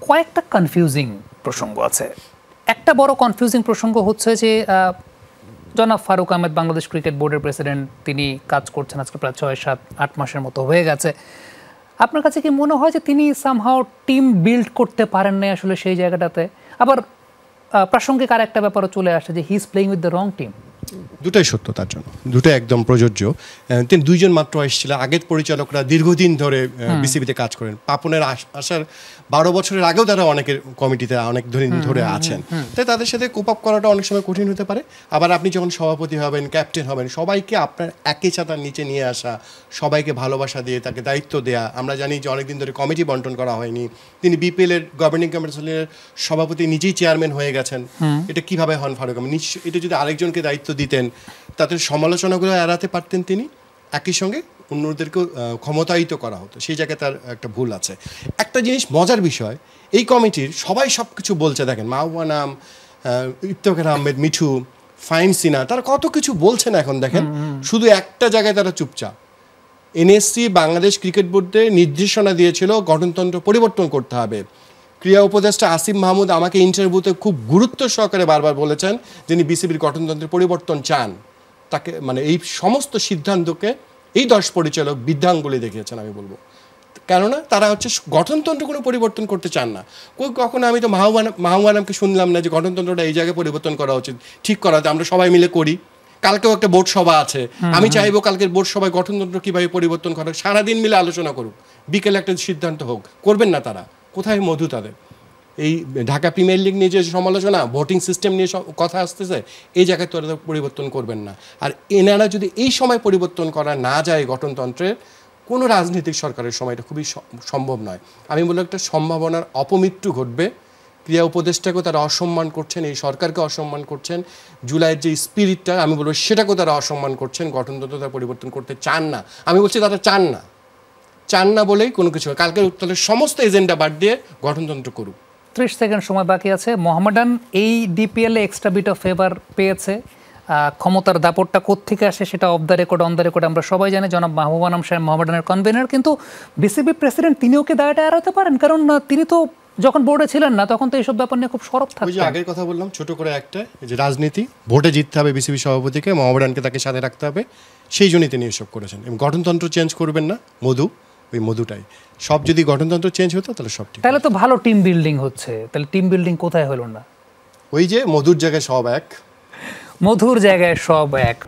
কয়েকটা কনফিউজিং প্রসঙ্গ আছে। একটা বড় কনফিউজিং প্রসঙ্গ হচ্ছে যে জনাব ফারুক আহমেদ বাংলাদেশ ক্রিকেট বোর্ডের প্রেসিডেন্ট, তিনি কাজ করছেন আজকে প্রায় 6-7-8 মাসের মতো হয়ে গেছে। আপনার কাছে কি মনে হয় যে তিনি সামহাও টিম বিল্ড করতে পারেন নাই আসলে সেই জায়গাটাতে? আবার প্রাসঙ্গিক আর একটা ব্যাপারও চলে আসে যে he is playing with the wrong team. দুটাই সত্য, তার জন্য দুটাই একদম প্রযোজ্য। তিনি দুইজন মাত্র এসেছিলেন, আগের পরিচালকরা দীর্ঘদিন ধরে বিসিবিতে কাজ করেন। পাপনের আসার 12 বছরের আগেও তারা অনেকের কমিটিতে অনেক দিন ধরে আছেন, তাই তাদের সাথে কোপ আপ করাটা অনেক সময় কঠিন হতে পারে। আবার আপনি যখন সভাপতি হবেন, ক্যাপ্টেন হবেন, সবাইকে আপনার একই ছাতার নিচে নিয়ে আসা, সবাইকে ভালোবাসা দিয়ে তাকে দায়িত্ব দেয়া। আমরা জানি যে অনেকদিন ধরে কমিটি বন্টন করা হয়নি, তিনি বিপিএল এর গভর্নিং কমিটির সভাপতি, নিজেই চেয়ারম্যান হয়ে গেছেন। এটা কিভাবে হন ফারুক আহমেদ? নিশ্চয়ই এটা যদি আরেকজনকে দায়িত্ব দিতেন, তাদের সমালোচনাগুলো এড়াতে পারতেন তিনি, একই সঙ্গে অন্যদেরকেও ক্ষমতায়িত করা হতো। সেই জায়গায় তার একটা ভুল আছে। একটা জিনিস মজার বিষয়, এই কমিটির সবাই সব কিছু বলছে, দেখেন মাহবুব আনাম, ইফতেখার আহমেদ, মিঠু, ফাইন সিনা, তারা কত কিছু বলছেন এখন দেখেন, শুধু একটা জায়গায় তারা চুপচাপ। এনএসসি বাংলাদেশ ক্রিকেট বোর্ডে নির্দেশনা দিয়েছিল গঠনতন্ত্র পরিবর্তন করতে হবে। ক্রীড়া উপদেষ্টা আসিফ মাহমুদ আমাকে ইন্টারভিউতে খুব গুরুত্ব সহকারে বারবার বলেছেন যিনি বিসিবির গঠনতন্ত্রের পরিবর্তন চান, তাকে মানে এই সমস্ত সিদ্ধান্তকে এই 10 পরিচালক বৃদ্ধাঙ্গুলি দেখিয়েছেন আমি বলবো। কেননা তারা হচ্ছে গঠনতন্ত্র কোনো পরিবর্তন করতে চান না। কখনো আমি তো মাহবুব আনামকে শুনলাম না যে গঠনতন্ত্রটা এই জায়গায় পরিবর্তন করা উচিত, ঠিক করা, আমরা সবাই মিলে করি। কালকেও একটা বোর্ড সভা আছে, আমি চাইবো কালকের বোর্ড সভায় গঠনতন্ত্র কীভাবে পরিবর্তন করা, সারাদিন মিলে আলোচনা করুক, বিকেলে একটা সিদ্ধান্ত হোক। করবেন না তারা। কোথায় মধু তাদের? এই ঢাকা প্রিমিয়ার লিগ নিয়ে যে সমালোচনা, ভোটিং সিস্টেম নিয়ে কথা আসতেছে, এই জায়গায় তো পরিবর্তন করবেন না। আর এনারা যদি এই সময় পরিবর্তন করা না যায় গঠনতন্ত্রের, কোনো রাজনৈতিক সরকারের সময় এটা খুবই সম্ভব নয়। আমি বলবো একটা সম্ভাবনার অপমৃত্যু ঘটবে। ক্রীড়া উপদেষ্টাকেও তারা অসম্মান করছেন, এই সরকারকে অসম্মান করছেন, জুলাইয়ের যে স্পিরিটটা আমি বলবো সেটাকেও তারা অসম্মান করছেন। গঠনতন্ত্র তারা পরিবর্তন করতে চান না, আমি বলছি তারা চান না বলেই কোনো কিছু। কালকের উত্তরের সমস্ত এজেন্ডা বাদ দিয়ে গঠনতন্ত্র করুক। 30 সেকেন্ড সময় বাকি আছে। মোহামেডান এই ডিপিএল এ এক্সট্রা বিট অফ ফেভার পেয়েছে। ক্ষমতার দাপটটা কোত্থেকে আসে সেটা off the record on the record আমরা সবাই জানি। জনাব মাহবুব আনাম সাহেব মোহামেডানের কনভেনার, কিন্তু বিসিবি প্রেসিডেন্ট তিনিও কি দায়টা এড়াতে পারেন? কারণ তিনি তো যখন বোর্ডে ছিলেন না তখন তো এইসব ব্যাপার নিয়ে খুব সরব থাকতেন। ওই যে আগের কথা বললাম ছোট করে একটা, যে রাজনীতি, ভোটে জিততে হবে বিসিবি সভাপতিকে, মোহামেডানকে তাকে সাথে রাখতে হবে, সেই জন্যই তিনি এসব করেছেন। এবং গঠনতন্ত্র চেঞ্জ করবেন না, ওই মধুটাই সব। যদি গঠনতন্ত্র চেঞ্জ হতো তাহলে সব ঠিক। তাহলে তো ভালো টিম বিল্ডিং হচ্ছে, তাহলে টিম বিল্ডিং কোথায় হলো না? ওই যে মধুর জায়গায় সব এক, মধুর জায়গায় সব এক।